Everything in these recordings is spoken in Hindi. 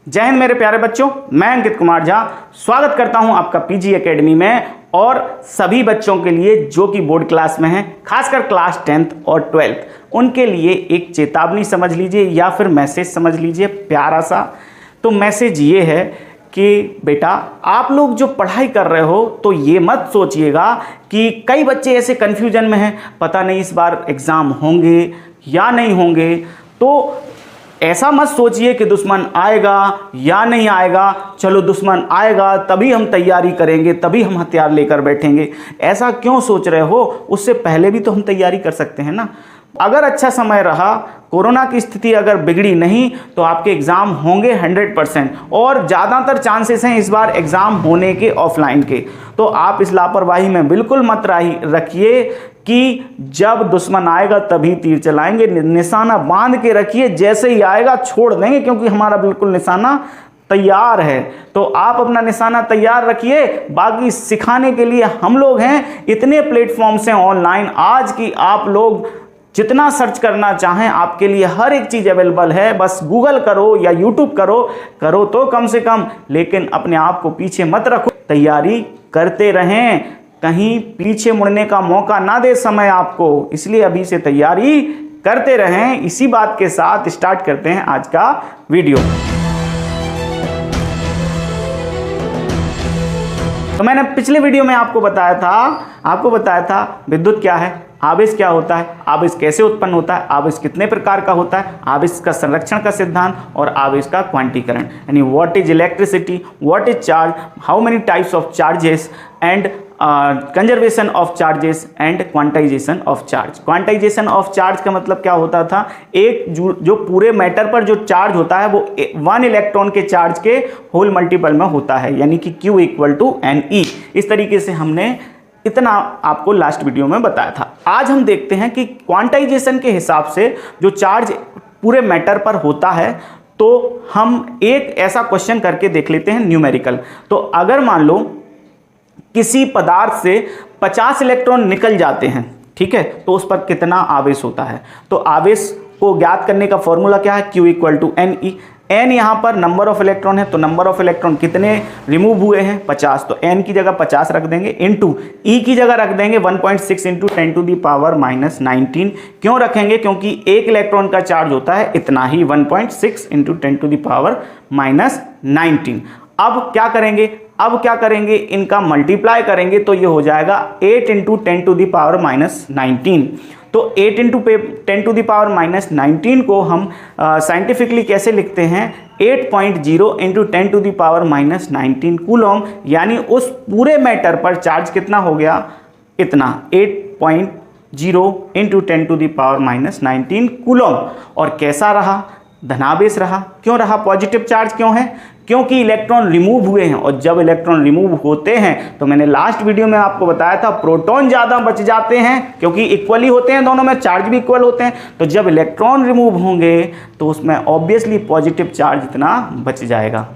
जय हिंद मेरे प्यारे बच्चों, मैं अंकित कुमार झा स्वागत करता हूं आपका पीजी एकेडमी में। और सभी बच्चों के लिए जो कि बोर्ड क्लास में हैं, खासकर क्लास 10th और 12th, उनके लिए एक चेतावनी समझ लीजिए या फिर मैसेज समझ लीजिए प्यारा सा। तो मैसेज ये है कि बेटा आप लोग जो पढ़ाई कर रहे हो तो ये मत सोचिएगा कि कई बच्चे ऐसे कन्फ्यूजन में हैं, पता नहीं इस बार एग्ज़ाम होंगे या नहीं होंगे। तो ऐसा मत सोचिए कि दुश्मन आएगा या नहीं आएगा, चलो दुश्मन आएगा तभी हम तैयारी करेंगे, तभी हम हथियार लेकर बैठेंगे। ऐसा क्यों सोच रहे हो? उससे पहले भी तो हम तैयारी कर सकते हैं ना। अगर अच्छा समय रहा, कोरोना की स्थिति अगर बिगड़ी नहीं, तो आपके एग्ज़ाम होंगे 100% और ज़्यादातर चांसेस हैं इस बार एग्ज़ाम होने के ऑफलाइन के। तो आप इस लापरवाही में बिल्कुल मत रखिए कि जब दुश्मन आएगा तभी तीर चलाएंगे। निशाना बांध के रखिए, जैसे ही आएगा छोड़ देंगे, क्योंकि हमारा बिल्कुल निशाना तैयार है। तो आप अपना निशाना तैयार रखिए, बाकी सिखाने के लिए हम लोग हैं। इतने प्लेटफॉर्म्स हैं ऑनलाइन आज की, आप लोग जितना सर्च करना चाहें आपके लिए हर एक चीज़ अवेलेबल है। बस गूगल करो या यूट्यूब करो तो कम से कम, लेकिन अपने आप को पीछे मत रखो, तैयारी करते रहें, कहीं पीछे मुड़ने का मौका ना दे समय आपको। इसलिए अभी से तैयारी करते रहें। इसी बात के साथ स्टार्ट करते हैं आज का वीडियो। तो मैंने पिछले वीडियो में आपको बताया था विद्युत क्या है, आवेश क्या होता है, आवेश कैसे उत्पन्न होता है, आवेश कितने प्रकार का होता है, आवेश का संरक्षण का सिद्धांत और आवेश का क्वांटीकरण, यानी what is electricity, what is charge, how many types of charges and conservation of charges and quantization of charge. Quantization of charge का मतलब क्या होता था? एक जो पूरे मैटर पर जो चार्ज होता है वो 1 इलेक्ट्रॉन के चार्ज के होल मल्टीपल में होता है, यानी कि Q = Ne। इस तरीके से हमने इतना आपको लास्ट वीडियो में बताया था। आज हम देखते हैं कि क्वांटाइजेशन के हिसाब से जो चार्ज पूरे मैटर पर होता है, तो हम एक ऐसा क्वेश्चन करके देख लेते हैं न्यूमेरिकल। तो अगर मान लो किसी पदार्थ से 50 इलेक्ट्रॉन निकल जाते हैं, ठीक है, तो उस पर कितना आवेश होता है? तो आवेश को ज्ञात करने का फॉर्मूला क्या है? Q = Ne। n यहाँ पर नंबर ऑफ इलेक्ट्रॉन है, तो नंबर ऑफ इलेक्ट्रॉन कितने रिमूव हुए हैं? 50। तो n की जगह 50 रख देंगे, इनटू E की जगह रख देंगे 1.6 × 10⁻19। क्यों रखेंगे? क्योंकि एक इलेक्ट्रॉन का चार्ज होता है इतना ही, 1.6 × 10⁻19। अब क्या करेंगे? इनका मल्टीप्लाई करेंगे तो ये हो जाएगा 8 × 10⁻19। तो 8 × 10⁻19 को हम साइंटिफिकली कैसे लिखते हैं? 8.0 × 10⁻19 कूलम, यानी उस पूरे मैटर पर चार्ज कितना हो गया? इतना, 8.0 × 10⁻19 कूलम। और कैसा रहा? धनावेश रहा। क्यों रहा? पॉजिटिव चार्ज क्यों है? क्योंकि इलेक्ट्रॉन रिमूव हुए हैं, और जब इलेक्ट्रॉन रिमूव होते हैं तो मैंने लास्ट वीडियो में आपको बताया था प्रोटॉन ज़्यादा बच जाते हैं, क्योंकि इक्वली होते हैं दोनों में, चार्ज भी इक्वल होते हैं। तो जब इलेक्ट्रॉन रिमूव होंगे तो उसमें ऑब्वियसली पॉजिटिव चार्ज इतना बच जाएगा।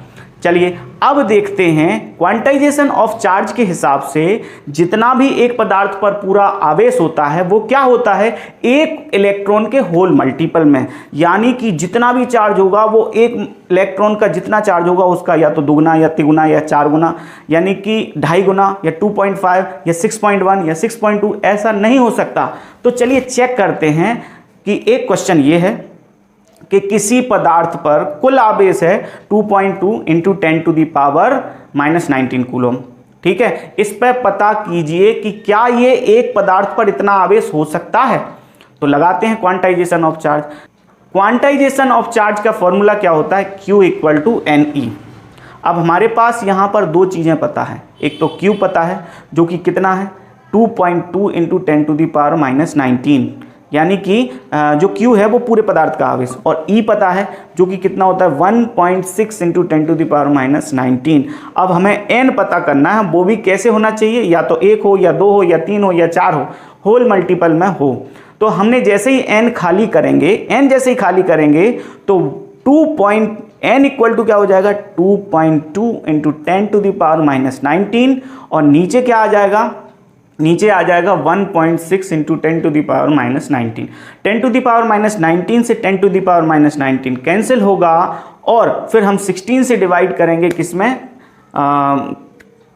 चलिए अब देखते हैं क्वांटाइजेशन ऑफ चार्ज के हिसाब से जितना भी एक पदार्थ पर पूरा आवेश होता है वो क्या होता है? एक इलेक्ट्रॉन के होल मल्टीपल में, यानी कि जितना भी चार्ज होगा वो एक इलेक्ट्रॉन का जितना चार्ज होगा उसका या तो दुगुना या तिगुना या 4 गुना, यानी कि 2.5 गुना या 2.5 या 6.1 या 6.2, ऐसा नहीं हो सकता। तो चलिए चेक करते हैं कि एक क्वेश्चन ये है कि किसी पदार्थ पर कुल आवेश है 2.2 × 10⁻19 कूलम, ठीक है। इस पर पता कीजिए कि क्या ये एक पदार्थ पर इतना आवेश हो सकता है। तो लगाते हैं quantization of charge. Quantization of charge का फॉर्मूला क्या होता है? Q = Ne। अब हमारे पास यहाँ पर दो चीज़ें पता है, एक तो Q पता है जो कि कितना है? 2.2 × 10⁻19, यानी कि जो Q है वो पूरे पदार्थ का आवेश, और E पता है जो कि कितना होता है? 1.6 × 10⁻19। अब हमें N पता करना है, वो भी कैसे होना चाहिए? या तो 1 हो या 2 हो या 3 हो या 4 हो, होल मल्टीपल में हो। तो हमने जैसे ही N खाली करेंगे तो N = क्या हो जाएगा? 2.2 × 10⁻19, और नीचे क्या आ जाएगा? नीचे आ जाएगा 1.6 into 10 to the power minus 19। 10 to the power minus 19 से 10 to the power minus 19 cancel होगा और फिर हम 16 से डिवाइड करेंगे किसमें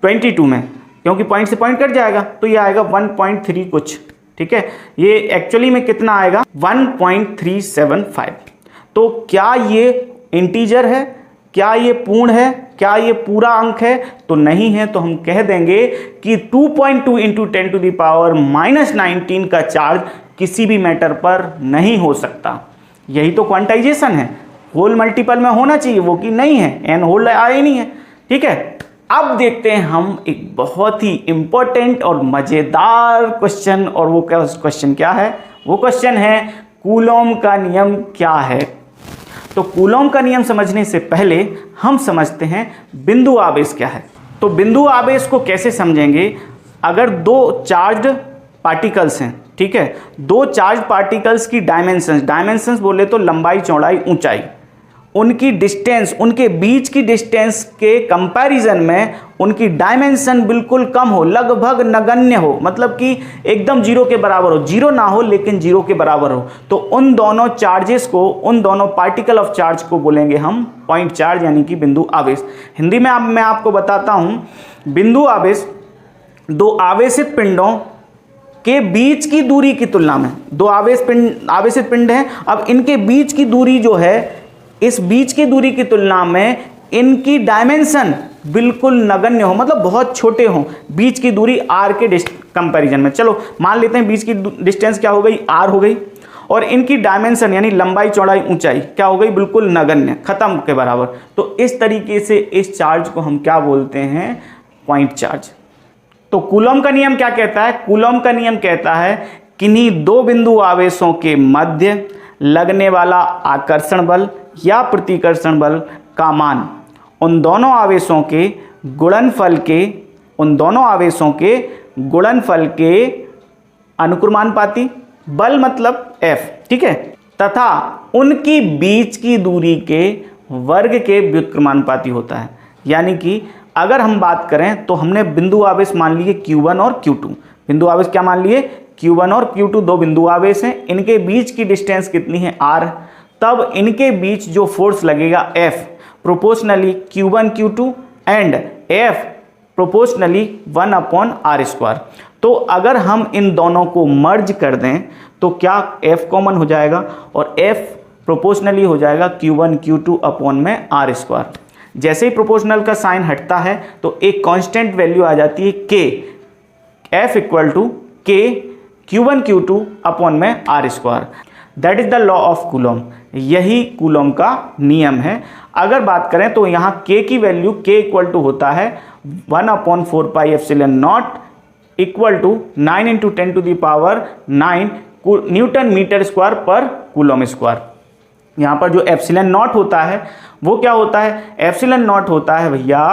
22 में, क्योंकि पॉइंट से पॉइंट कट जाएगा तो ये आएगा 1.3 कुछ। ठीक है, ये एक्चुअली में कितना आएगा 1.375। तो क्या ये इंटीजर है, क्या ये पूर्ण है, क्या ये पूरा अंक है? तो नहीं है, तो हम कह देंगे कि 2.2 into 10 to the power minus 19 का चार्ज किसी भी मैटर पर नहीं हो सकता। यही तो क्वांटाइजेशन है, होल मल्टीपल में होना चाहिए, वो कि नहीं है, एन होल आया ही नहीं है। ठीक है, अब देखते हैं हम एक बहुत ही इंपॉर्टेंट और मजेदार क्वेश्चन, और वो क्वेश्चन क्या है? वो क्वेश्चन है कूलॉम का नियम क्या है। तो कूलॉम का नियम समझने से पहले हम समझते हैं बिंदु आवेश क्या है। तो बिंदु आवेश को कैसे समझेंगे? अगर दो चार्ज्ड पार्टिकल्स हैं, ठीक है, दो चार्ज पार्टिकल्स की डायमेंशंस बोले तो लंबाई, चौड़ाई, ऊंचाई, उनकी डिस्टेंस, उनके बीच की डिस्टेंस के कंपैरिजन में उनकी डायमेंशन बिल्कुल कम हो, लगभग नगण्य हो, मतलब कि एकदम जीरो के बराबर हो, जीरो ना हो लेकिन जीरो के बराबर हो, तो उन दोनों चार्जेस को, उन दोनों पार्टिकल ऑफ चार्ज को बोलेंगे हम पॉइंट चार्ज, यानी कि बिंदु आवेश। हिंदी में मैं आपको बताता हूं, बिंदु आवेश दो आवेशित पिंडों के बीच की दूरी की तुलना में, दो आवेशित पिंड हैं, अब इनके बीच की दूरी जो है, इस बीच की दूरी की तुलना में इनकी डायमेंशन बिल्कुल नगण्य हो, मतलब बहुत छोटे हों, बीच की दूरी r के कंपैरिजन में। चलो मान लेते हैं बीच की डिस्टेंस क्या हो गई, r हो गई, और इनकी डायमेंशन यानी लंबाई, चौड़ाई, ऊंचाई क्या हो गई, बिल्कुल नगण्य, खत्म के बराबर। तो इस तरीके से इस चार्ज को हम क्या बोलते हैं, पॉइंट चार्ज। तो कूलॉम का नियम क्या कहता है? कूलॉम का नियम कहता है किन्हीं दो बिंदु आवेशों के मध्य लगने वाला आकर्षण बल या प्रतिकर्षण बल का मान उन दोनों आवेशों के गुणनफल के अनुक्रमानुपाती, बल मतलब F, ठीक है, तथा उनकी बीच की दूरी के वर्ग के व्युत्क्रमानुपाती होता है। यानी कि अगर हम बात करें तो हमने बिंदु आवेश मान लिए Q1 और Q2। बिंदु आवेश क्या मान लिए, Q1 और Q2 दो बिंदु आवेश हैं, इनके बीच की डिस्टेंस कितनी है, R। तब इनके बीच जो फोर्स लगेगा F proportionally Q1 Q2 and F proportionally 1/r²। तो अगर हम इन दोनों को मर्ज कर दें तो क्या F कॉमन हो जाएगा और F प्रोपोर्शनली हो जाएगा Q1 Q2/r²। जैसे ही प्रोपोर्शनल का साइन हटता है तो एक कांस्टेंट वैल्यू आ जाती है K, F equal to K Q1 Q2/r²। That is the law of Coulomb, यही कूलॉम का नियम है। अगर बात करें तो यहाँ K की वैल्यू K इक्वल टू होता है 1/4πε0 equal to 9 into 10 to the power 9 newton metre square पर कूलॉम स्क्वायर। यहाँ पर जो एप्सिलॉन नॉट होता है वो क्या होता है, एप्सिलॉन नॉट होता है भैया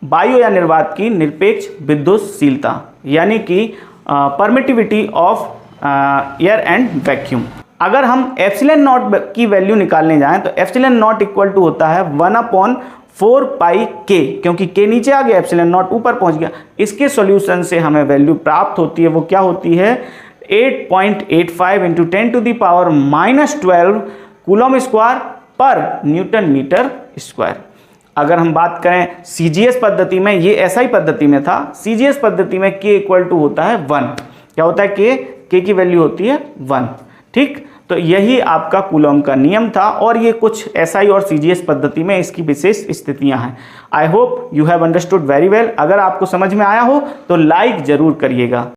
वायु या निर्वात की निरपेक्ष विद्युतशीलता, यानी कि permittivity of air and vacuum. अगर हम एप्सिलॉन नॉट की वैल्यू निकालने जाएं तो एप्सिलॉन नॉट इक्वल टू होता है 1/4πk, क्योंकि k नीचे आ गया, एप्सिलॉन नॉट ऊपर पहुंच गया। इसके सॉल्यूशन से हमें वैल्यू प्राप्त होती है, वो क्या होती है 8.85 into 10 to the power -12 coulomb square पर न्यूटन मीटर स्क्वायर। अगर हम बात करें CGS पद्धति में, ये SI पद्धति में था, CGS पद्धति में k इक्वल टू होता है 1। क्या होता है k की वैल्यू होती है 1। ठीक, तो यही आपका कूलॉम का नियम था, और ये कुछ SI और CGS पद्धति में इसकी विशेष स्थितियां हैं। I hope you have understood very well. अगर आपको समझ में आया हो तो लाइक जरूर करिएगा।